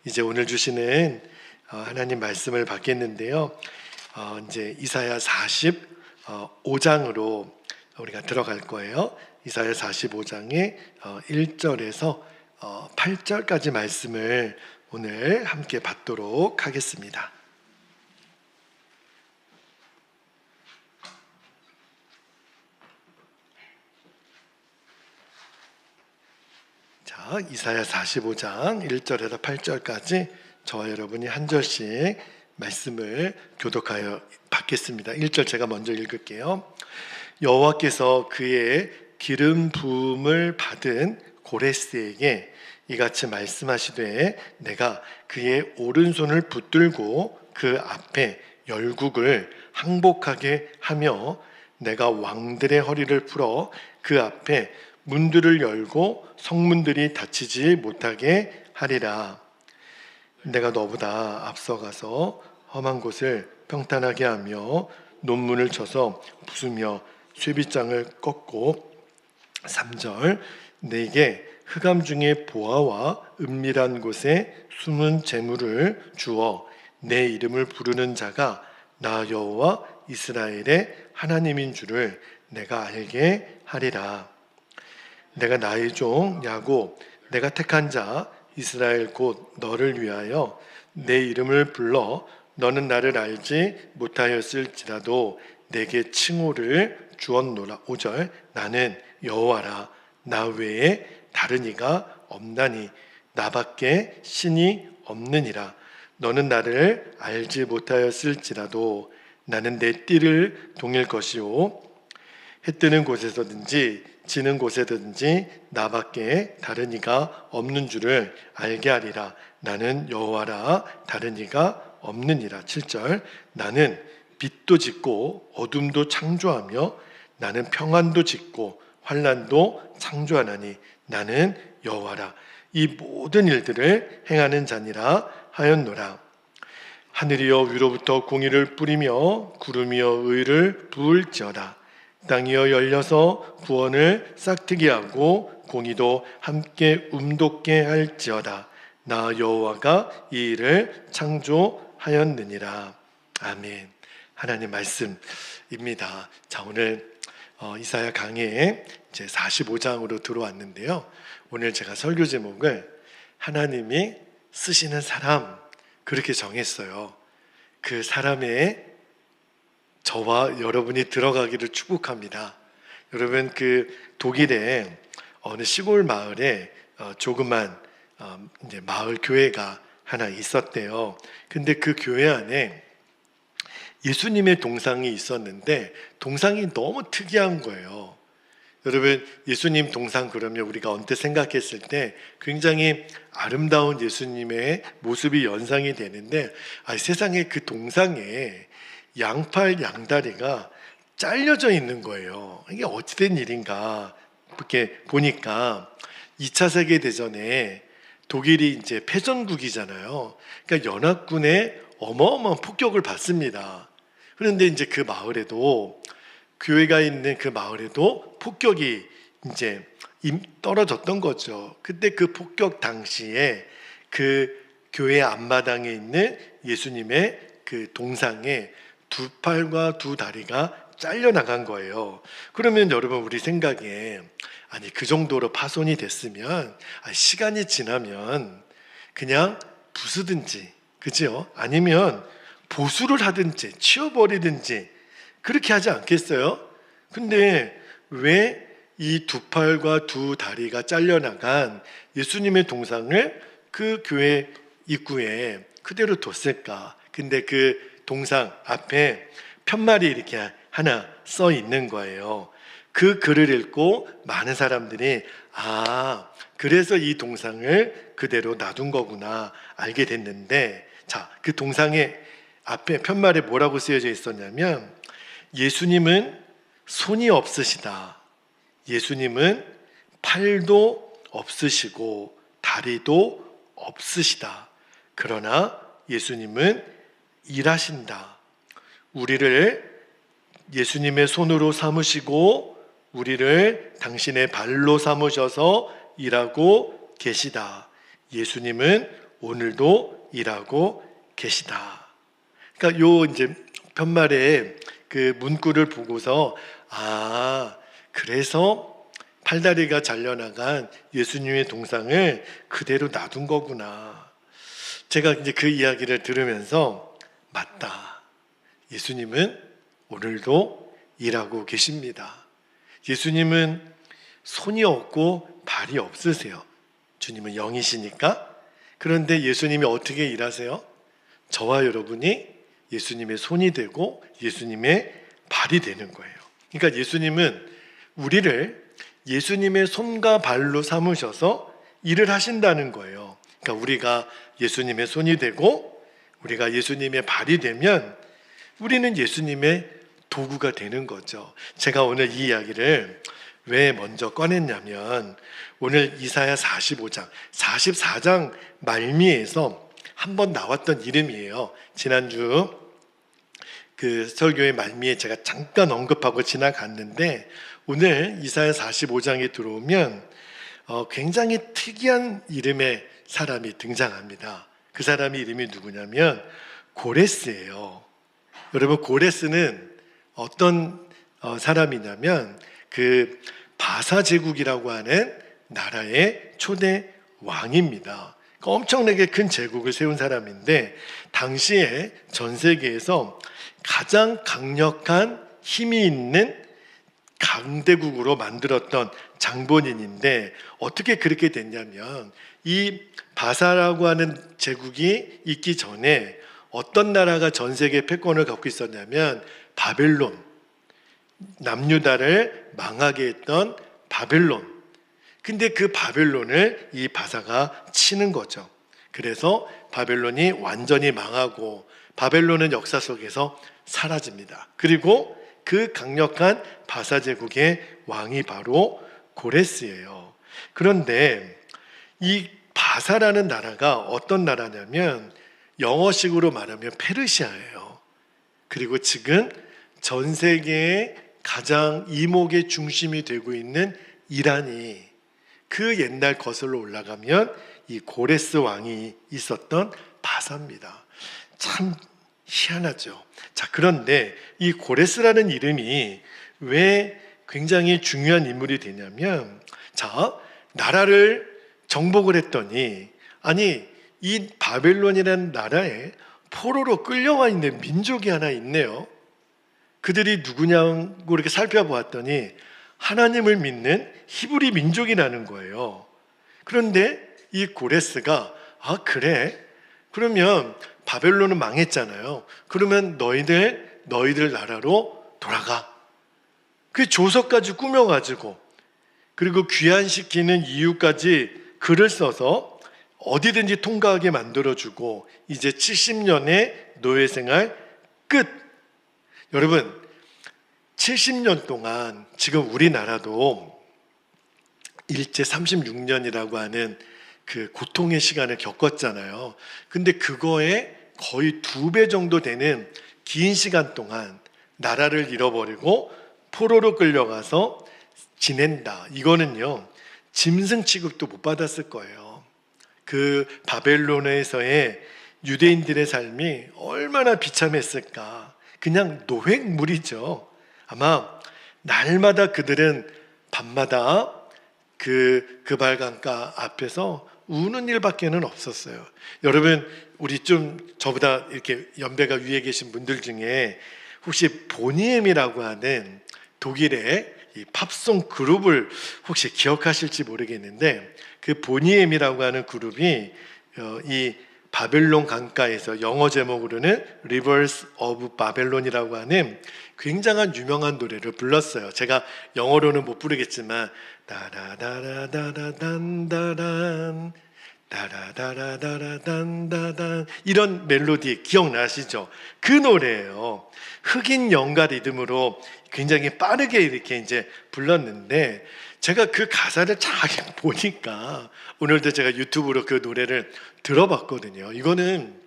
이제 오늘 주시는 하나님 말씀을 받겠는데요. 이제 이사야 45장으로 우리가 들어갈 거예요. 이사야 45장의 1절에서 8절까지 말씀을 오늘 함께 받도록 하겠습니다. 자, 이사야 45장 1절에서 8절까지 저와 여러분이 한 절씩 말씀을 교독하여 받겠습니다. 1절 제가 먼저 읽을게요. 여호와께서 그의 기름 부음을 받은 고레스에게 이같이 말씀하시되 내가 그의 오른손을 붙들고 그 앞에 열국을 항복하게 하며 내가 왕들의 허리를 풀어 그 앞에 문들을 열고 성문들이 닫히지 못하게 하리라. 내가 너보다 앞서가서 험한 곳을 평탄하게 하며 논문을 쳐서 부수며 쇠빗장을 꺾고 3절 내게 흑암 중에 보아와 은밀한 곳에 숨은 재물을 주어 내 이름을 부르는 자가 나 여호와 이스라엘의 하나님인 줄을 내가 알게 하리라. 내가 나의 종 야곱 내가 택한 자 이스라엘 곧 너를 위하여 내 이름을 불러 너는 나를 알지 못하였을지라도 내게 칭호를 주었노라. 5절 나는 여호와라 나 외에 다른 이가 없나니 나밖에 신이 없느니라. 너는 나를 알지 못하였을지라도 나는 내 띠를 동일 것이요 해 뜨는 곳에서든지 지는 곳에든지 나밖에 다른 이가 없는 줄을 알게 하리라. 나는 여호와라 다른 이가 없느니라. 7절 나는 빛도 짓고 어둠도 창조하며 나는 평안도 짓고 환난도 창조하나니 나는 여호와라 이 모든 일들을 행하는 자니라 하였노라. 하늘이여 위로부터 공의를 뿌리며 구름이여 의를 부을지어다. 땅이여 열려서 구원을 싹트게 하고 공의도 함께 움돋게 할지어다. 나 여호와가 이 일을 창조하였느니라. 아멘. 하나님 말씀입니다. 자, 오늘 이사야 강해 이제 45장으로 들어왔는데요. 오늘 제가 설교 제목을 하나님이 쓰시는 사람 그렇게 정했어요. 그 사람의 저와 여러분이 들어가기를 축복합니다. 여러분 그 독일의 어느 시골 마을에 조그만 이제 마을 교회가 하나 있었대요. 근데 그 교회 안에 예수님의 동상이 있었는데 동상이 너무 특이한 거예요. 여러분 예수님 동상 그러면 우리가 언뜻 생각했을 때 굉장히 아름다운 예수님의 모습이 연상이 되는데 세상에 그 동상에 양팔 양다리가 잘려져 있는 거예요. 이게 어찌된 일인가 이렇게 보니까 2차 세계대전에 독일이 이제 패전국이잖아요. 그러니까 연합군의 어마어마한 폭격을 받습니다. 그런데 이제 그 마을에도 교회가 있는 그 마을에도 폭격이 이제 떨어졌던 거죠. 그때 그 폭격 당시에 그 교회 앞마당에 있는 예수님의 그 동상에 두 팔과 두 다리가 잘려나간 거예요. 그러면 여러분 우리 생각에 아니 그 정도로 파손이 됐으면 시간이 지나면 그냥 부수든지 그죠? 아니면 보수를 하든지 치워버리든지 그렇게 하지 않겠어요? 근데 왜 이 두 팔과 두 다리가 잘려나간 예수님의 동상을 그 교회 입구에 그대로 뒀을까? 근데 그 동상 앞에 편말이 이렇게 하나 써 있는 거예요. 그 글을 읽고 많은 사람들이 그래서 이 동상을 그대로 놔둔 거구나 알게 됐는데 자, 그 동상의 앞에 편말에 뭐라고 쓰여져 있었냐면 예수님은 손이 없으시다. 예수님은 팔도 없으시고 다리도 없으시다. 그러나 예수님은 일하신다. 우리를 예수님의 손으로 삼으시고 우리를 당신의 발로 삼으셔서 일하고 계시다. 예수님은 오늘도 일하고 계시다. 그러니까 요 이제 편말에 그 문구를 보고서 그래서 팔다리가 잘려나간 예수님의 동상을 그대로 놔둔 거구나. 제가 이제 그 이야기를 들으면서 맞다. 예수님은 오늘도 일하고 계십니다. 예수님은 손이 없고 발이 없으세요. 주님은 영이시니까. 그런데 예수님이 어떻게 일하세요? 저와 여러분이 예수님의 손이 되고 예수님의 발이 되는 거예요. 그러니까 예수님은 우리를 예수님의 손과 발로 삼으셔서 일을 하신다는 거예요. 그러니까 우리가 예수님의 손이 되고 우리가 예수님의 발이 되면 우리는 예수님의 도구가 되는 거죠. 제가 오늘 이 이야기를 왜 먼저 꺼냈냐면 오늘 이사야 45장, 44장 말미에서 한번 나왔던 이름이에요. 지난주 그 설교의 말미에 제가 잠깐 언급하고 지나갔는데 오늘 이사야 45장에 들어오면 굉장히 특이한 이름의 사람이 등장합니다. 그 사람의 이름이 누구냐면 고레스예요. 여러분, 고레스는 어떤 사람이냐면 그 바사 제국이라고 하는 나라의 초대 왕입니다. 엄청나게 큰 제국을 세운 사람인데 당시에 전 세계에서 가장 강력한 힘이 있는 강대국으로 만들었던 장본인인데 어떻게 그렇게 됐냐면 이 바사라고 하는 제국이 있기 전에 어떤 나라가 전 세계 패권을 갖고 있었냐면 바벨론, 남유다를 망하게 했던 바벨론. 근데 그 바벨론을 이 바사가 치는 거죠. 그래서 바벨론이 완전히 망하고 바벨론은 역사 속에서 사라집니다. 그리고 그 강력한 바사 제국의 왕이 바로 고레스예요. 그런데 이 바사라는 나라가 어떤 나라냐면 영어식으로 말하면 페르시아예요. 그리고 지금 전 세계의 가장 이목의 중심이 되고 있는 이란이 그 옛날 거슬러 올라가면 이 고레스 왕이 있었던 바사입니다. 참 희한하죠. 자, 그런데 이 고레스라는 이름이 왜 굉장히 중요한 인물이 되냐면 나라를 정복을 했더니 이 바벨론이라는 나라에 포로로 끌려와 있는 민족이 하나 있네요. 그들이 누구냐고 이렇게 살펴보았더니 하나님을 믿는 히브리 민족이라는 거예요. 그런데 이 고레스가 그래? 그러면 바벨론은 망했잖아요. 그러면 너희들 나라로 돌아가. 그 조서까지 꾸며가지고 그리고 귀환시키는 이유까지 글을 써서 어디든지 통과하게 만들어주고 이제 70년의 노예생활 끝. 여러분, 70년 동안 지금 우리나라도 일제 36년이라고 하는 그 고통의 시간을 겪었잖아요. 근데 그거에 거의 2배 정도 되는 긴 시간 동안 나라를 잃어버리고 포로로 끌려가서 지낸다. 이거는요, 짐승 취급도 못 받았을 거예요. 그 바벨론에서의 유대인들의 삶이 얼마나 비참했을까. 그냥 노획물이죠. 아마 날마다 그들은 밤마다 그 발강가 앞에서 우는 일밖에는 없었어요. 여러분, 우리 좀 저보다 이렇게 연배가 위에 계신 분들 중에 혹시 보니엠이라고 하는 독일의 이 팝송 그룹을 혹시 기억하실지 모르겠는데 그 보니엠이라고 하는 그룹이 이 바벨론 강가에서 영어 제목으로는 Rivers of Babylon이라고 하는 굉장한 유명한 노래를 불렀어요. 제가 영어로는 못 부르겠지만 다라다라다라단다란 다라다라다라단다단 이런 멜로디 기억나시죠? 그 노래예요. 흑인 영가 리듬으로 굉장히 빠르게 이렇게 이제 불렀는데 제가 그 가사를 잘 보니까 오늘도 제가 유튜브로 그 노래를 들어봤거든요. 이거는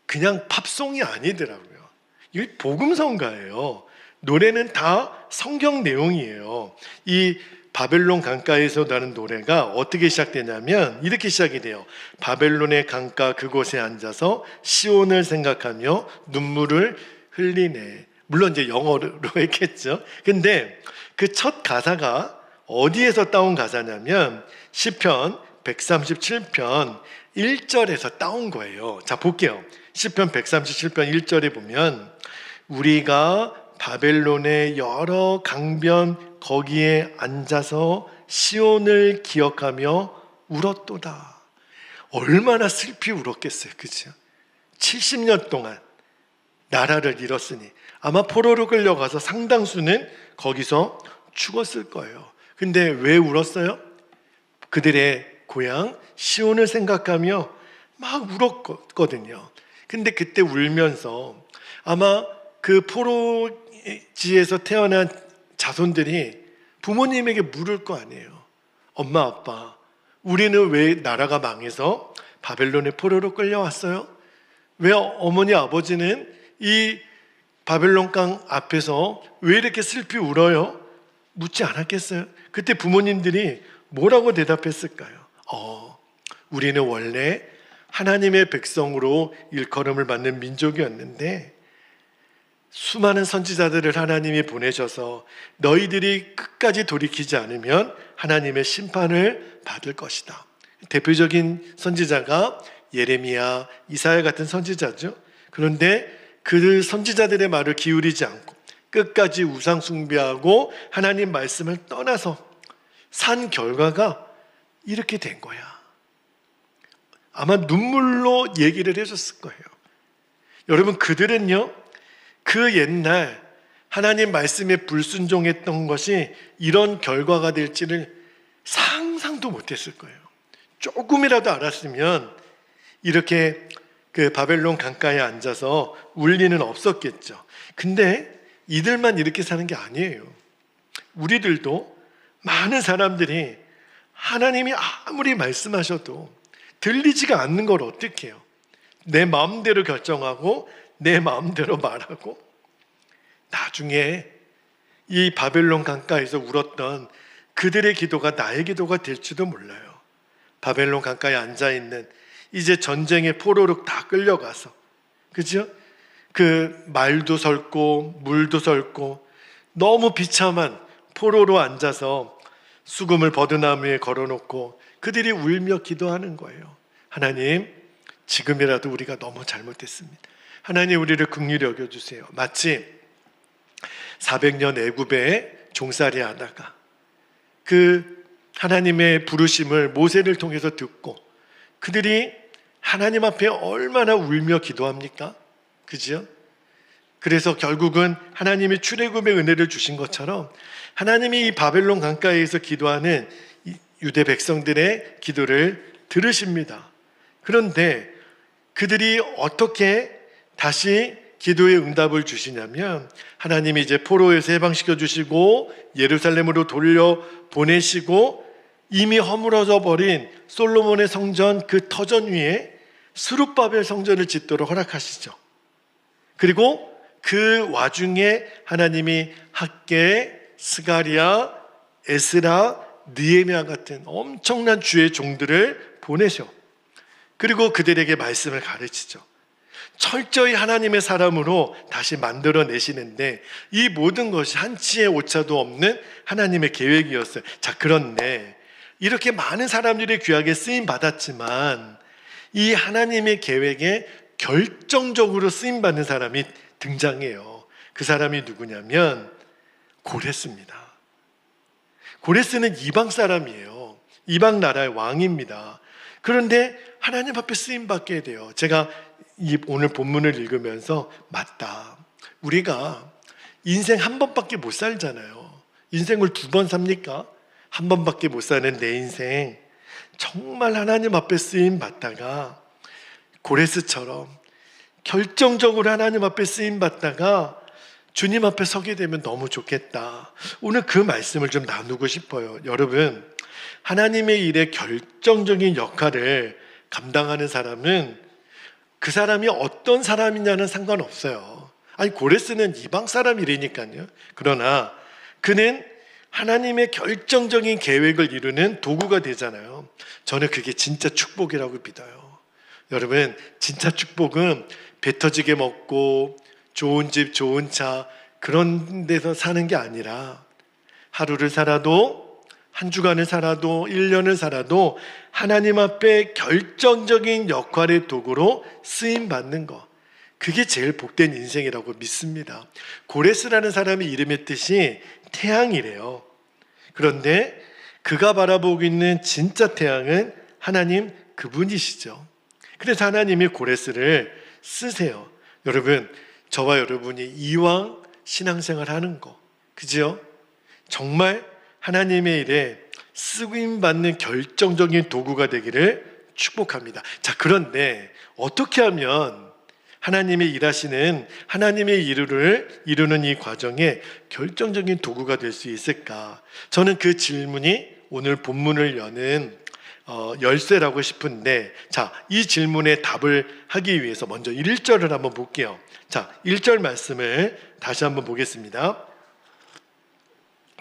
그냥 팝송이 아니더라고요. 이게 복음성가예요. 노래는 다 성경 내용이에요. 이 바벨론 강가에서 나는 노래가 어떻게 시작되냐면 이렇게 시작이 돼요. 바벨론의 강가 그곳에 앉아서 시온을 생각하며 눈물을 흘리네. 물론 이제 영어로 했겠죠. 근데 그 첫 가사가 어디에서 따온 가사냐면 시편 137편 1절에서 따온 거예요. 자, 볼게요. 시편 137편 1절에 보면 우리가 바벨론의 여러 강변 거기에 앉아서 시온을 기억하며 울었도다. 얼마나 슬피 울었겠어요. 그죠? 70년 동안 나라를 잃었으니 아마 포로로 끌려가서 상당수는 거기서 죽었을 거예요. 근데 왜 울었어요? 그들의 고향 시온을 생각하며 막 울었거든요. 근데 그때 울면서 아마 그 포로지에서 태어난 자손들이 부모님에게 물을 거 아니에요. 엄마, 아빠, 우리는 왜 나라가 망해서 바벨론의 포로로 끌려왔어요? 왜 어머니, 아버지는 이 바벨론 강 앞에서 왜 이렇게 슬피 울어요? 묻지 않았겠어요? 그때 부모님들이 뭐라고 대답했을까요? 우리는 원래 하나님의 백성으로 일컬음을 받는 민족이었는데 수많은 선지자들을 하나님이 보내셔서 너희들이 끝까지 돌이키지 않으면 하나님의 심판을 받을 것이다. 대표적인 선지자가 예레미야, 이사야 같은 선지자죠. 그런데 그 선지자들의 말을 기울이지 않고 끝까지 우상 숭배하고 하나님 말씀을 떠나서 산 결과가 이렇게 된 거야. 아마 눈물로 얘기를 해줬을 거예요. 여러분, 그들은요, 그 옛날 하나님 말씀에 불순종했던 것이 이런 결과가 될지를 상상도 못했을 거예요. 조금이라도 알았으면 이렇게 그 바벨론 강가에 앉아서 울 리는 없었겠죠. 근데 이들만 이렇게 사는 게 아니에요. 우리들도 많은 사람들이 하나님이 아무리 말씀하셔도 들리지가 않는 걸 어떻게 해요? 내 마음대로 결정하고 내 마음대로 말하고 나중에 이 바벨론 강가에서 울었던 그들의 기도가 나의 기도가 될지도 몰라요. 바벨론 강가에 앉아있는 이제 전쟁의 포로로 다 끌려가서, 그죠? 그 말도 설고 물도 설고 너무 비참한 포로로 앉아서 수금을 버드나무에 걸어놓고 그들이 울며 기도하는 거예요. 하나님, 지금이라도 우리가 너무 잘못했습니다. 하나님, 우리를 긍휼히 여겨주세요. 마치 400년 애굽에 종살이 하다가 그 하나님의 부르심을 모세를 통해서 듣고 그들이 하나님 앞에 얼마나 울며 기도합니까? 그죠? 그래서 결국은 하나님이 출애굽의 은혜를 주신 것처럼 하나님이 이 바벨론 강가에서 기도하는 유대 백성들의 기도를 들으십니다. 그런데 그들이 어떻게 다시 기도의 응답을 주시냐면 하나님이 이제 포로에서 해방시켜 주시고 예루살렘으로 돌려 보내시고 이미 허물어져 버린 솔로몬의 성전 그 터전 위에 스룹바벨 성전을 짓도록 허락하시죠. 그리고 그 와중에 하나님이 학개, 스가랴, 에스라, 느헤미야 같은 엄청난 주의 종들을 보내셔. 그리고 그들에게 말씀을 가르치죠. 철저히 하나님의 사람으로 다시 만들어내시는데 이 모든 것이 한치의 오차도 없는 하나님의 계획이었어요. 자, 그런데 이렇게 많은 사람들이 귀하게 쓰임 받았지만 이 하나님의 계획에 결정적으로 쓰임 받는 사람이 등장해요. 그 사람이 누구냐면 고레스입니다. 고레스는 이방 사람이에요. 이방 나라의 왕입니다. 그런데 하나님 앞에 쓰임 받게 돼요. 제가 오늘 본문을 읽으면서 맞다. 우리가 인생 한 번밖에 못 살잖아요. 인생을 두 번 삽니까? 한 번밖에 못 사는 내 인생 정말 하나님 앞에 쓰임 받다가 고레스처럼 결정적으로 하나님 앞에 쓰임 받다가 주님 앞에 서게 되면 너무 좋겠다. 오늘 그 말씀을 좀 나누고 싶어요. 여러분, 하나님의 일에 결정적인 역할을 감당하는 사람은 그 사람이 어떤 사람이냐는 상관없어요. 아니, 고레스는 이방 사람이라니까요. 그러나 그는 하나님의 결정적인 계획을 이루는 도구가 되잖아요. 저는 그게 진짜 축복이라고 믿어요. 여러분, 진짜 축복은 배 터지게 먹고 좋은 집, 좋은 차 그런 데서 사는 게 아니라 하루를 살아도, 한 주간을 살아도, 1년을 살아도 하나님 앞에 결정적인 역할의 도구로 쓰임받는 것, 그게 제일 복된 인생이라고 믿습니다. 고레스라는 사람의 이름의 뜻이 태양이래요. 그런데 그가 바라보고 있는 진짜 태양은 하나님 그분이시죠. 그래서 하나님이 고레스를 쓰세요. 여러분, 저와 여러분이 이왕 신앙생활 하는 거, 그죠? 정말 하나님의 일에 쓰임받는 결정적인 도구가 되기를 축복합니다. 자, 그런데 어떻게 하면 하나님이 일하시는 하나님의 일을 이루는 이 과정에 결정적인 도구가 될 수 있을까? 저는 그 질문이 오늘 본문을 여는 열쇠라고 싶은데, 자, 이 질문에 답을 하기 위해서 먼저 1절을 한번 볼게요. 자, 1절 말씀을 다시 한번 보겠습니다.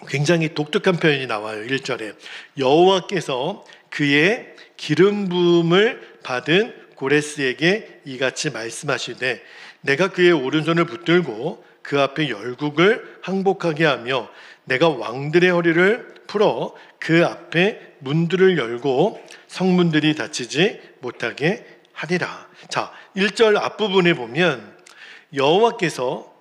굉장히 독특한 표현이 나와요. 1절에 여호와께서 그의 기름 부음을 받은 고레스에게 이같이 말씀하시되 내가 그의 오른손을 붙들고 그 앞에 열국을 항복하게 하며 내가 왕들의 허리를 풀어 그 앞에 문들을 열고 성문들이 닫히지 못하게 하리라. 자, 1절 앞부분에 보면 여호와께서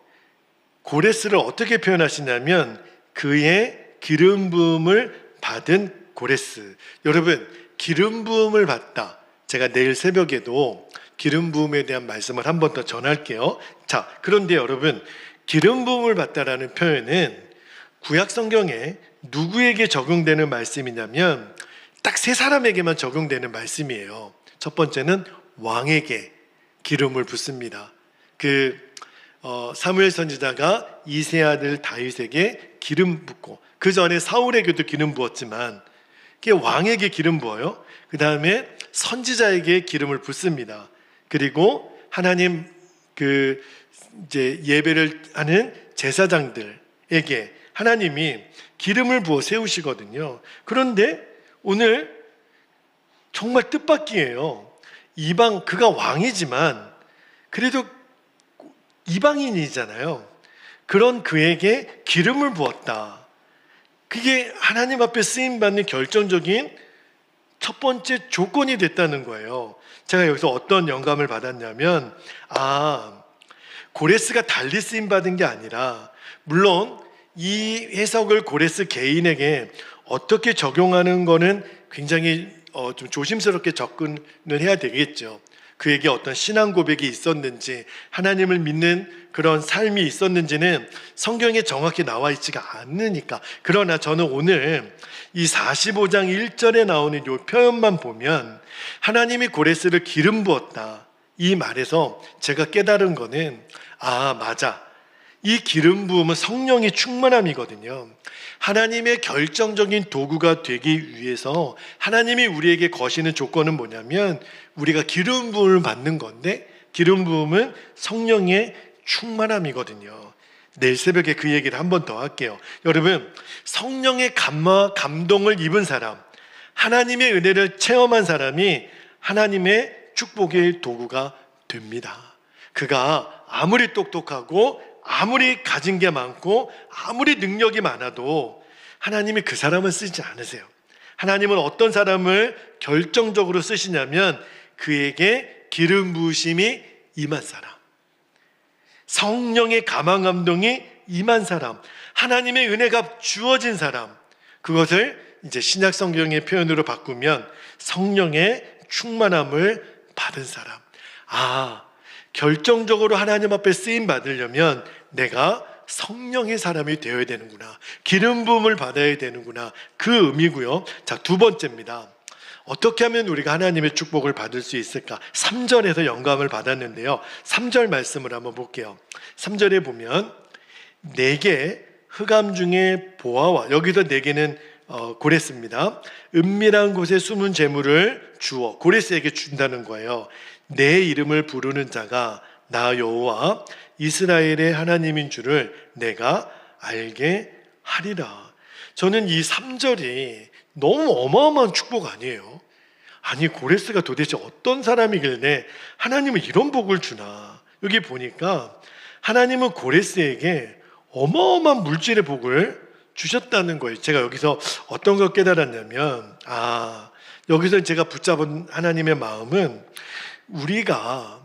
고레스를 어떻게 표현하시냐면 그의 기름 부음을 받은 고레스. 여러분, 기름 부음을 받다, 제가 내일 새벽에도 기름 부음에 대한 말씀을 한 번 더 전할게요. 자, 그런데 여러분, 기름 부음을 받다라는 표현은 구약 성경에 누구에게 적용되는 말씀이냐면 딱 세 사람에게만 적용되는 말씀이에요. 첫 번째는 왕에게 기름을 붓습니다. 사무엘 선지자가 이세 아들 다윗에게 기름 붓고, 그 전에 사울에게도 기름 부었지만 그게 왕에게 기름 부어요. 그 다음에 선지자에게 기름을 붓습니다. 그리고 하나님 이제 예배를 하는 제사장들에게 하나님이 기름을 부어 세우시거든요. 그런데 오늘 정말 뜻밖이에요. 그가 왕이지만 그래도 이방인이잖아요. 그런 그에게 기름을 부었다. 그게 하나님 앞에 쓰임받는 결정적인 첫 번째 조건이 됐다는 거예요. 제가 여기서 어떤 영감을 받았냐면, 고레스가 달리 쓰임받은 게 아니라, 물론 이 해석을 고레스 개인에게 어떻게 적용하는 거는 굉장히 좀 조심스럽게 접근을 해야 되겠죠. 그에게 어떤 신앙 고백이 있었는지, 하나님을 믿는 그런 삶이 있었는지는 성경에 정확히 나와 있지가 않으니까. 그러나 저는 오늘 이 45장 1절에 나오는 이 표현만 보면 하나님이 고레스를 기름 부었다, 이 말에서 제가 깨달은 거는, 맞아, 이 기름 부음은 성령의 충만함이거든요. 하나님의 결정적인 도구가 되기 위해서 하나님이 우리에게 거시는 조건은 뭐냐면 우리가 기름 부음을 받는 건데, 기름 부음은 성령의 충만함이거든요. 내일 새벽에 그 얘기를 한 번 더 할게요. 여러분, 성령의 감동을 입은 사람, 하나님의 은혜를 체험한 사람이 하나님의 축복의 도구가 됩니다. 그가 아무리 똑똑하고 아무리 가진 게 많고 아무리 능력이 많아도 하나님이 그 사람을 쓰지 않으세요. 하나님은 어떤 사람을 결정적으로 쓰시냐면 그에게 기름 부으심이 임한 사람, 성령의 감화 감동이 임한 사람, 하나님의 은혜가 주어진 사람, 그것을 이제 신약 성경의 표현으로 바꾸면 성령의 충만함을 받은 사람. 결정적으로 하나님 앞에 쓰임 받으려면 내가 성령의 사람이 되어야 되는구나, 기름 부음을 받아야 되는구나, 그 의미고요. 자, 두 번째입니다. 어떻게 하면 우리가 하나님의 축복을 받을 수 있을까? 3절에서 영감을 받았는데요, 3절 말씀을 한번 볼게요. 3절에 보면 내게 흑암 중에 보아와, 여기서 내게는 고레스입니다. 은밀한 곳에 숨은 재물을 주어, 고레스에게 준다는 거예요. 내 이름을 부르는 자가 나 여호와 이스라엘의 하나님인 줄을 내가 알게 하리라. 저는 이 3절이 너무 어마어마한 축복 아니에요? 아니, 고레스가 도대체 어떤 사람이길래 하나님은 이런 복을 주나. 여기 보니까 하나님은 고레스에게 어마어마한 물질의 복을 주셨다는 거예요. 제가 여기서 어떤 걸 깨달았냐면, 여기서 제가 붙잡은 하나님의 마음은 우리가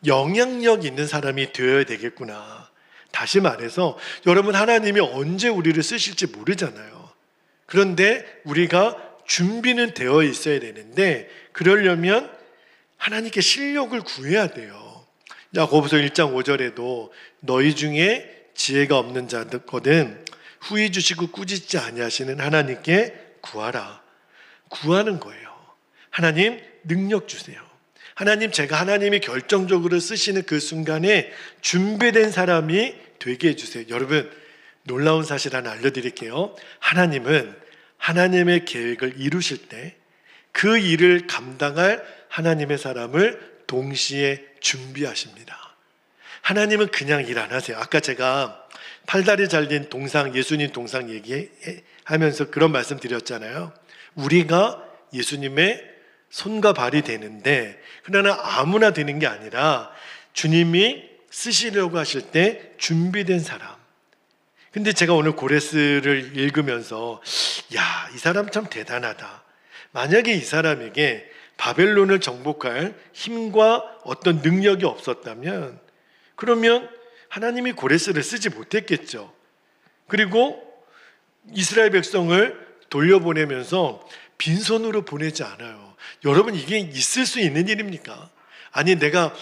영향력 있는 사람이 되어야 되겠구나. 다시 말해서 여러분, 하나님이 언제 우리를 쓰실지 모르잖아요. 그런데 우리가 준비는 되어 있어야 되는데, 그러려면 하나님께 실력을 구해야 돼요. 야고보서 1장 5절에도 너희 중에 지혜가 없는 자거든 후히 주시고 꾸짖지 아니하시는 하나님께 구하라. 구하는 거예요. 하나님, 능력 주세요. 하나님, 제가 하나님이 결정적으로 쓰시는 그 순간에 준비된 사람이 되게 해주세요. 여러분, 놀라운 사실 하나 알려드릴게요. 하나님은 하나님의 계획을 이루실 때 그 일을 감당할 하나님의 사람을 동시에 준비하십니다. 하나님은 그냥 일 안 하세요. 아까 제가 팔다리 잘린 동상, 예수님 동상 얘기하면서 그런 말씀 드렸잖아요. 우리가 예수님의 손과 발이 되는데, 그러나 아무나 되는 게 아니라 주님이 쓰시려고 하실 때 준비된 사람. 근데 제가 오늘 고레스를 읽으면서 이 사람 참 대단하다. 만약에 이 사람에게 바벨론을 정복할 힘과 어떤 능력이 없었다면, 그러면 하나님이 고레스를 쓰지 못했겠죠. 그리고 이스라엘 백성을 돌려보내면서 빈손으로 보내지 않아요. 여러분, 이게 있을 수 있는 일입니까? 아니, 내가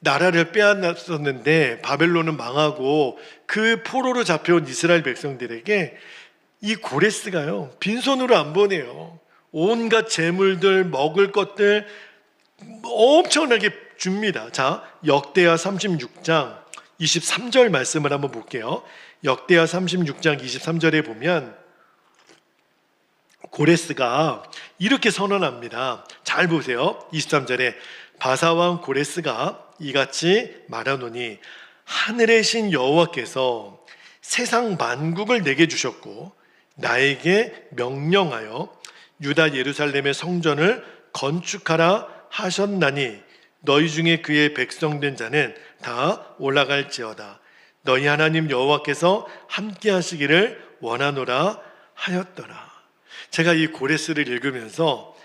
나라를 빼앗았었는데 바벨론은 망하고 그 포로로 잡혀온 이스라엘 백성들에게 이 고레스가요, 빈손으로 안 보내요. 온갖 재물들, 먹을 것들 엄청나게 줍니다. 자, 역대하 36장 23절 말씀을 한번 볼게요. 역대하 36장 23절에 보면 고레스가 이렇게 선언합니다. 잘 보세요. 23절에 바사왕 고레스가 이같이 말하노니 하늘의 신 여호와께서 세상 만국을 내게 주셨고 나에게 명령하여 유다 예루살렘의 성전을 건축하라 하셨나니 너희 중에 그의 백성된 자는 다 올라갈지어다. 너희 하나님 여호와께서 함께 하시기를 원하노라 하였더라. 제가 이 고레스를 읽으면서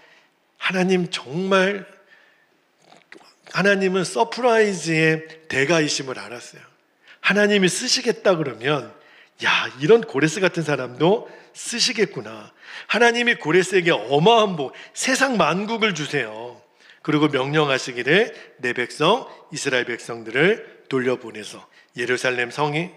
하나님은 서프라이즈의 대가이심을 알았어요. 하나님이 쓰시겠다 그러면 이런 고레스 같은 사람도 쓰시겠구나. 하나님이 고레스에게 어마한 복, 세상 만국을 주세요. 그리고 명령하시기를 내 백성 이스라엘 백성들을 돌려보내서 예루살렘 성에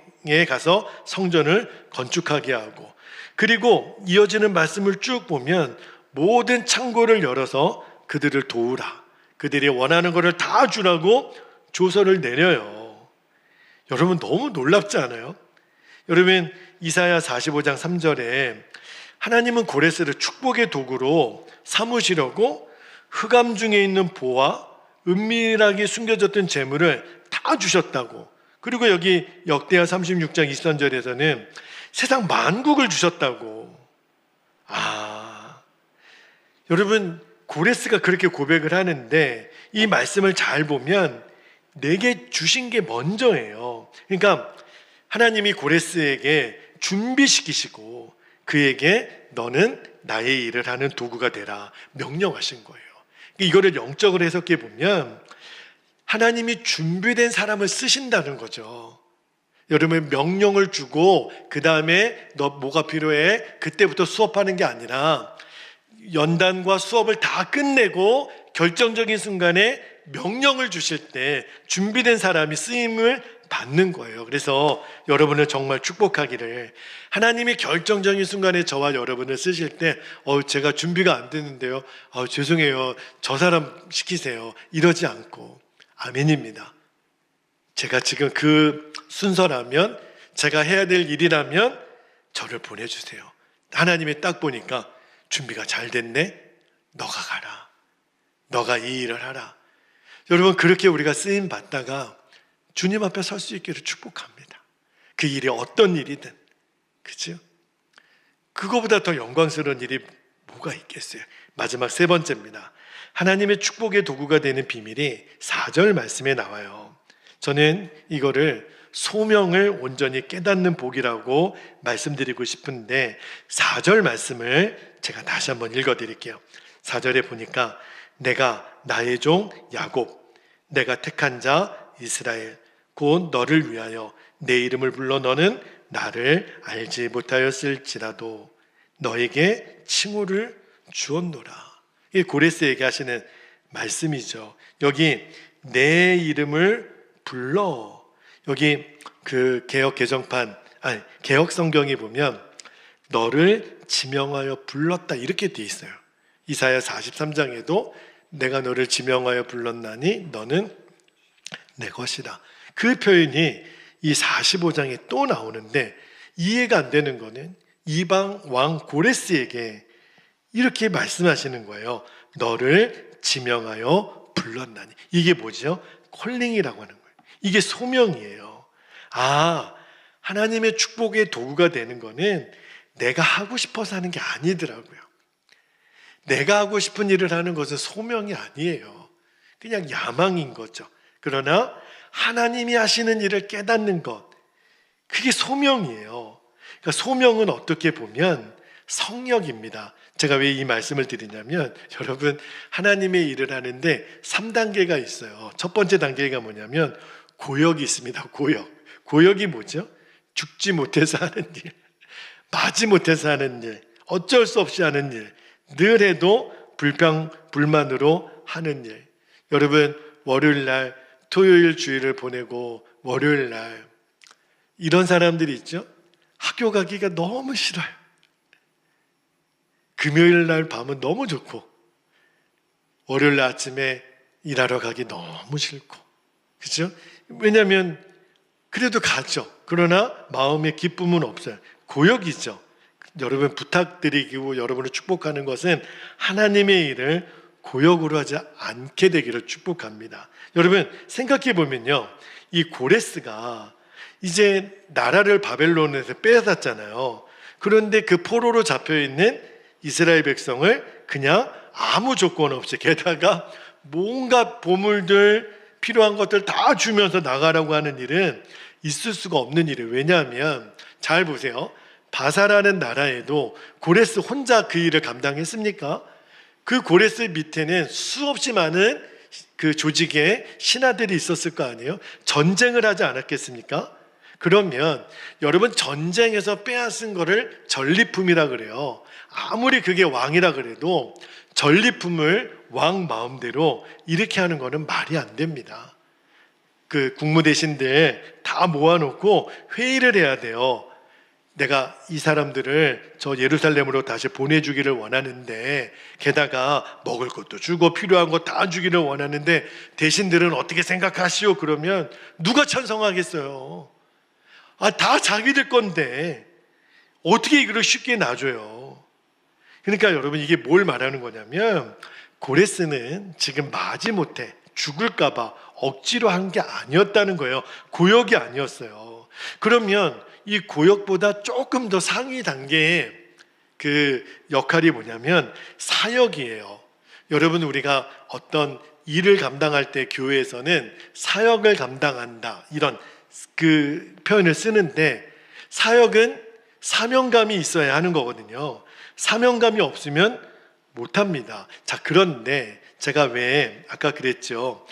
가서 성전을 건축하게 하고, 그리고 이어지는 말씀을 쭉 보면 모든 창고를 열어서 그들을 도우라. 그들이 원하는 것을 다 주라고 조서를 내려요. 여러분, 너무 놀랍지 않아요? 여러분, 이사야 45장 3절에 하나님은 고레스를 축복의 도구로 삼으시려고 흑암 중에 있는 보화, 은밀하게 숨겨졌던 재물을 다 주셨다고. 그리고 여기 역대하 36장 23절에서는 세상 만국을 주셨다고. 여러분, 고레스가 그렇게 고백을 하는데 이 말씀을 잘 보면 내게 주신 게 먼저예요. 그러니까 하나님이 고레스에게 준비시키시고 그에게 너는 나의 일을 하는 도구가 되라 명령하신 거예요. 이거를 영적으로 해석해 보면 하나님이 준비된 사람을 쓰신다는 거죠. 여러분, 명령을 주고 그 다음에 너 뭐가 필요해? 그때부터 수업하는 게 아니라 연단과 수업을 다 끝내고 결정적인 순간에 명령을 주실 때 준비된 사람이 쓰임을 받는 거예요. 그래서 여러분을 정말 축복하기를, 하나님이 결정적인 순간에 저와 여러분을 쓰실 때 제가 준비가 안 되는데요, 죄송해요, 저 사람 시키세요, 이러지 않고 아멘입니다. 제가 지금 그 순서라면, 제가 해야 될 일이라면 저를 보내주세요. 하나님이 딱 보니까 준비가 잘 됐네, 너가 가라, 너가 이 일을 하라. 여러분, 그렇게 우리가 쓰임 받다가 주님 앞에 설 수 있기를 축복합니다. 그 일이 어떤 일이든, 그죠? 그거보다 더 영광스러운 일이 뭐가 있겠어요? 마지막 세 번째입니다. 하나님의 축복의 도구가 되는 비밀이 4절 말씀에 나와요. 저는 이거를 소명을 온전히 깨닫는 복이라고 말씀드리고 싶은데 4절 말씀을 제가 다시 한번 읽어드릴게요. 4절에 보니까 내가 나의 종 야곱, 내가 택한 자 이스라엘, 곧 너를 위하여 내 이름을 불러 너는 나를 알지 못하였을지라도 너에게 칭호를 주었노라. 이 고레스에게 하시는 말씀이죠. 여기 내 이름을 불러, 여기 그 개역 개정판, 개역 성경에 보면 너를 지명하여 불렀다 이렇게 돼 있어요. 이사야 43장에도 내가 너를 지명하여 불렀나니 너는 내 것이다. 그 표현이 이 45장에 또 나오는데 이해가 안 되는 거는 이방 왕 고레스에게 이렇게 말씀하시는 거예요. 너를 지명하여 불렀나니. 이게 뭐죠? 콜링이라고 하는 거예요. 이게 소명이에요. 하나님의 축복의 도구가 되는 거는 내가 하고 싶어서 하는 게 아니더라고요. 내가 하고 싶은 일을 하는 것은 소명이 아니에요. 그냥 야망인 거죠. 그러나 하나님이 하시는 일을 깨닫는 것, 그게 소명이에요. 그러니까 소명은 어떻게 보면 성역입니다. 제가 왜 이 말씀을 드리냐면, 여러분 하나님의 일을 하는데 3단계가 있어요. 첫 번째 단계가 뭐냐면 고역이 있습니다. 고역이 뭐죠? 죽지 못해서 하는 일, 마지 못해서 하는 일, 어쩔 수 없이 하는 일, 늘 해도 불만으로 하는 일. 여러분 월요일날 토요일 주일을 보내고 월요일날 이런 사람들이 있죠. 학교 가기가 너무 싫어요. 금요일날 밤은 너무 좋고 월요일날 아침에 일하러 가기 너무 싫고, 그렇죠? 왜냐하면 그래도 가죠. 그러나 마음의 기쁨은 없어요. 고역이죠. 여러분 부탁드리고 여러분을 축복하는 것은 하나님의 일을 고역으로 하지 않게 되기를 축복합니다. 여러분 생각해 보면요, 이 고레스가 이제 나라를 바벨론에서 빼앗았잖아요. 그런데 그 포로로 잡혀있는 이스라엘 백성을 그냥 아무 조건 없이, 게다가 뭔가 보물들 필요한 것들 다 주면서 나가라고 하는 일은 있을 수가 없는 일이에요. 왜냐하면 잘 보세요. 바사라는 나라에도 고레스 혼자 그 일을 감당했습니까? 그 고레스 밑에는 수없이 많은 그 조직의 신하들이 있었을 거 아니에요? 전쟁을 하지 않았겠습니까? 그러면 여러분 전쟁에서 빼앗은 거를 전리품이라 그래요. 아무리 그게 왕이라 그래도 전리품을 왕 마음대로 이렇게 하는 거는 말이 안 됩니다. 그 국무대신들 다 모아놓고 회의를 해야 돼요. 내가 이 사람들을 저 예루살렘으로 다시 보내주기를 원하는데, 게다가 먹을 것도 주고 필요한 거 다 주기를 원하는데 대신들은 어떻게 생각하시오? 그러면 누가 찬성하겠어요? 다 자기들 건데 어떻게 이걸 쉽게 놔줘요? 그러니까 여러분 이게 뭘 말하는 거냐면, 고레스는 지금 마지못해 죽을까 봐 억지로 한 게 아니었다는 거예요. 고역이 아니었어요. 그러면 이 고역보다 조금 더 상위 단계의 그 역할이 뭐냐면 사역이에요. 여러분 우리가 어떤 일을 감당할 때 교회에서는 사역을 감당한다 이런 그 표현을 쓰는데, 사역은 사명감이 있어야 하는 거거든요. 사명감이 없으면 못합니다. 자, 그런데 제가 왜 아까 그랬죠.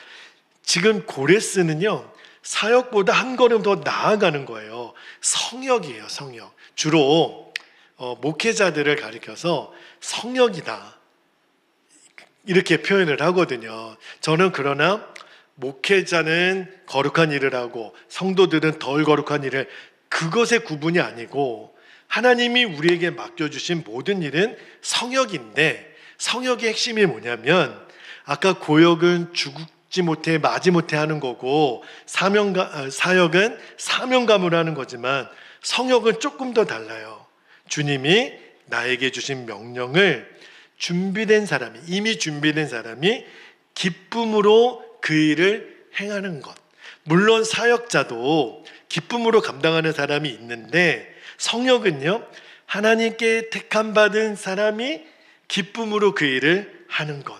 지금 고레스는요 사역보다 한 걸음 더 나아가는 거예요. 성역이에요. 성역. 주로 목회자들을 가리켜서 성역이다 이렇게 표현을 하거든요. 저는 그러나 목회자는 거룩한 일을 하고 성도들은 덜 거룩한 일을, 그것의 구분이 아니고 하나님이 우리에게 맡겨주신 모든 일은 성역인데, 성역의 핵심이 뭐냐면 아까 고역은 죽지 못해 마지 못해 하는 거고 사역은 사명감으로 하는 거지만 성역은 조금 더 달라요. 주님이 나에게 주신 명령을 준비된 사람이, 이미 준비된 사람이 기쁨으로 그 일을 행하는 것. 물론 사역자도 기쁨으로 감당하는 사람이 있는데 성역은요 하나님께 택함 받은 사람이 기쁨으로 그 일을 하는 것,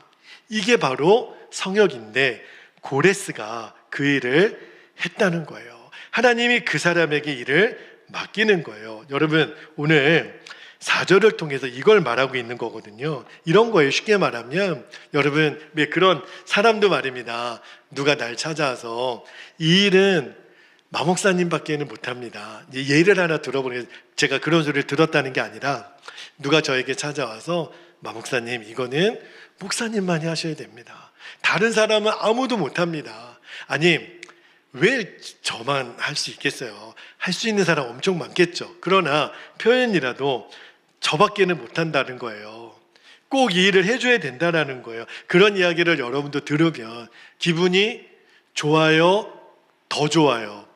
이게 바로 성역인데 고레스가 그 일을 했다는 거예요. 하나님이 그 사람에게 일을 맡기는 거예요. 여러분, 오늘 4절을 통해서 이걸 말하고 있는 거거든요. 이런 거예요. 쉽게 말하면 여러분, 왜 그런 사람도 말입니다. 누가 날 찾아와서 이 일은 마목사님밖에는 못합니다. 예를 하나 들어보니, 제가 그런 소리를 들었다는 게 아니라 누가 저에게 찾아와서 마목사님, 이거는 목사님만이 하셔야 됩니다. 다른 사람은 아무도 못합니다. 아니, 왜 저만 할 수 있겠어요? 할 수 있는 사람 엄청 많겠죠. 그러나 표현이라도 저밖에는 못한다는 거예요. 꼭 이 일을 해줘야 된다는 거예요. 그런 이야기를 여러분도 들으면 기분이 좋아요? 더 좋아요?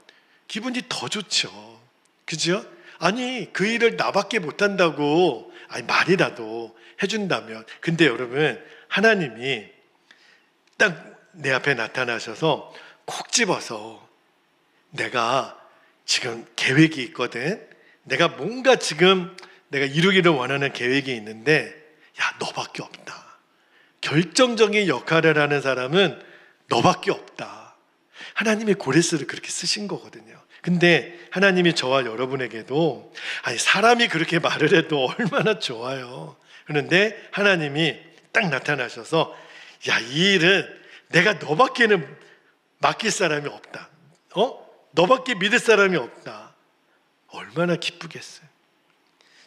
기분이 더 좋죠. 그죠? 아니, 그 일을 나밖에 못한다고 말이라도 해준다면. 근데 여러분, 하나님이 딱 내 앞에 나타나셔서 콕 집어서 내가 지금 계획이 있거든. 내가 뭔가 지금 내가 이루기를 원하는 계획이 있는데, 야, 너밖에 없다. 결정적인 역할을 하는 사람은 너밖에 없다. 하나님이 고레스를 그렇게 쓰신 거거든요. 근데 하나님이 저와 여러분에게도, 아니, 사람이 그렇게 말을 해도 얼마나 좋아요. 그런데 하나님이 딱 나타나셔서, 야, 이 일은 내가 너밖에는 맡길 사람이 없다. 너밖에 믿을 사람이 없다. 얼마나 기쁘겠어요.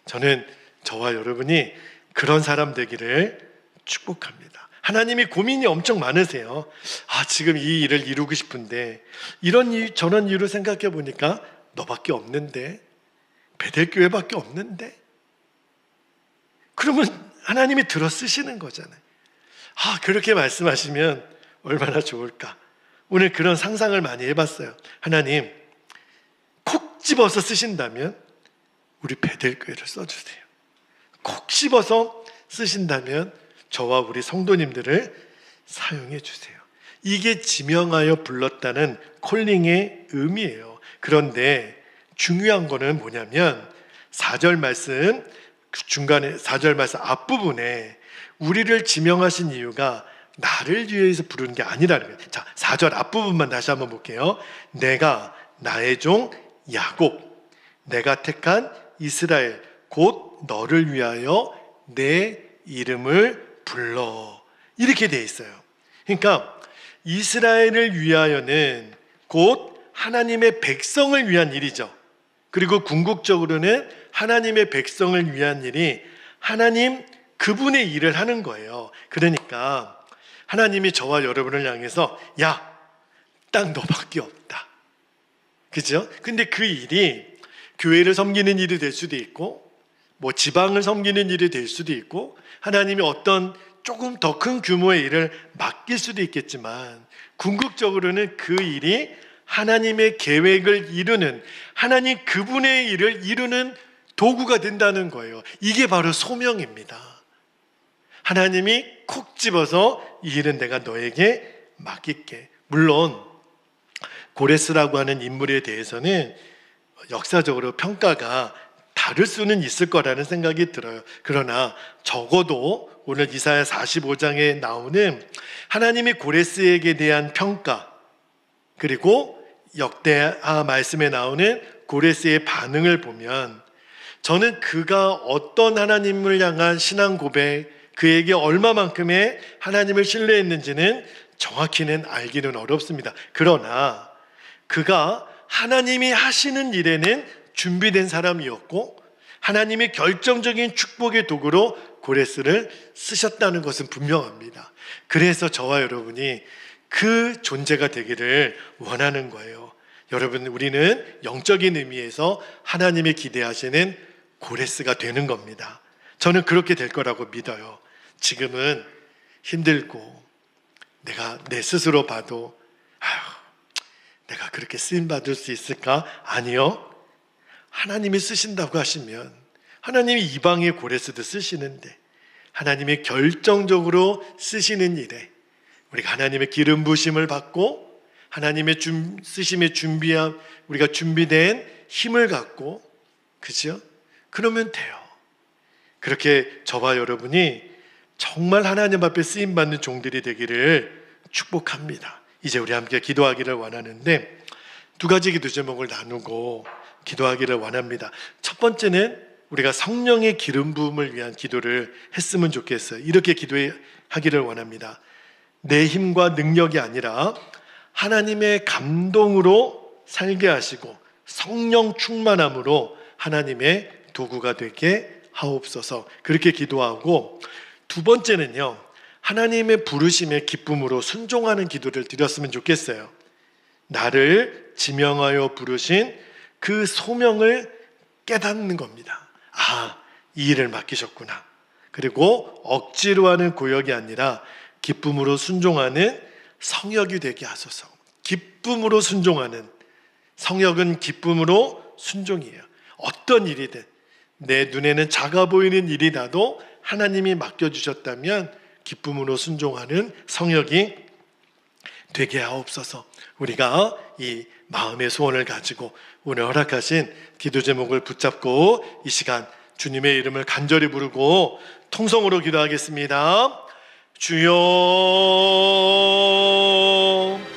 저는 저와 여러분이 그런 사람 되기를 축복합니다. 하나님이 고민이 엄청 많으세요. 지금 이 일을 이루고 싶은데 이런 이유 저런 이유로 생각해 보니까 너밖에 없는데, 베델교회밖에 없는데. 그러면 하나님이 들어 쓰시는 거잖아요. 그렇게 말씀하시면 얼마나 좋을까. 오늘 그런 상상을 많이 해봤어요. 하나님, 콕 집어서 쓰신다면 우리 베델교회를 써주세요. 콕 집어서 쓰신다면 저와 우리 성도님들을 사용해 주세요. 이게 지명하여 불렀다는 콜링의 의미예요. 그런데 중요한 거는 뭐냐면 4절 말씀 중간에 4절 말씀 앞부분에 우리를 지명하신 이유가 나를 위해서 부르는 게 아니라는 거예요. 자, 4절 앞부분만 다시 한번 볼게요. 내가 나의 종 야곱, 내가 택한 이스라엘, 곧 너를 위하여 내 이름을 불러. 이렇게 돼 있어요. 그러니까 이스라엘을 위하여는 곧 하나님의 백성을 위한 일이죠. 그리고 궁극적으로는 하나님의 백성을 위한 일이 하나님 그분의 일을 하는 거예요. 그러니까 하나님이 저와 여러분을 향해서, 야, 딱 너밖에 없다. 그죠? 근데 그 일이 교회를 섬기는 일이 될 수도 있고, 뭐 지방을 섬기는 일이 될 수도 있고, 하나님이 어떤 조금 더 큰 규모의 일을 맡길 수도 있겠지만, 궁극적으로는 그 일이 하나님의 계획을 이루는, 하나님 그분의 일을 이루는 도구가 된다는 거예요. 이게 바로 소명입니다. 하나님이 콕 집어서 이 일은 내가 너에게 맡길게. 물론 고레스라고 하는 인물에 대해서는 역사적으로 평가가 다를 수는 있을 거라는 생각이 들어요. 그러나 적어도 오늘 이사야 45장에 나오는 하나님이 고레스에게 대한 평가, 그리고 역대하 말씀에 나오는 고레스의 반응을 보면 저는 그가 어떤 하나님을 향한 신앙 고백, 그에게 얼마만큼의 하나님을 신뢰했는지는 정확히는 알기는 어렵습니다. 그러나 그가 하나님이 하시는 일에는 준비된 사람이었고 하나님의 결정적인 축복의 도구로 고레스를 쓰셨다는 것은 분명합니다. 그래서 저와 여러분이 그 존재가 되기를 원하는 거예요. 여러분, 우리는 영적인 의미에서 하나님이 기대하시는 고레스가 되는 겁니다. 저는 그렇게 될 거라고 믿어요. 지금은 힘들고 내가 내 스스로 봐도 내가 그렇게 쓰임받을 수 있을까? 아니요. 하나님이 쓰신다고 하시면 하나님이 이방의 고레스도 쓰시는데 하나님이 결정적으로 쓰시는 일에 우리가 하나님의 기름 부심을 받고 하나님의 쓰심에 준비한 우리가 준비된 힘을 갖고, 그죠? 그러면 돼요. 그렇게 저와 여러분이 정말 하나님 앞에 쓰임받는 종들이 되기를 축복합니다. 이제 우리 함께 기도하기를 원하는데 두 가지 기도 제목을 나누고 기도하기를 원합니다. 첫 번째는 우리가 성령의 기름 부음을 위한 기도를 했으면 좋겠어요. 이렇게 기도하기를 원합니다. 내 힘과 능력이 아니라 하나님의 감동으로 살게 하시고 성령 충만함으로 하나님의 도구가 되게 하옵소서. 그렇게 기도하고, 두 번째는요, 하나님의 부르심에 기쁨으로 순종하는 기도를 드렸으면 좋겠어요. 나를 지명하여 부르신 그 소명을 깨닫는 겁니다. 아, 이 일을 맡기셨구나. 그리고 억지로 하는 고역이 아니라 기쁨으로 순종하는 성역이 되게 하소서. 기쁨으로 순종하는, 성역은 기쁨으로 순종이에요. 어떤 일이든 내 눈에는 작아 보이는 일이라도 하나님이 맡겨주셨다면 기쁨으로 순종하는 성역이 되게 하옵소서. 우리가 이 마음의 소원을 가지고 오늘 허락하신 기도 제목을 붙잡고 이 시간 주님의 이름을 간절히 부르고 통성으로 기도하겠습니다. 주여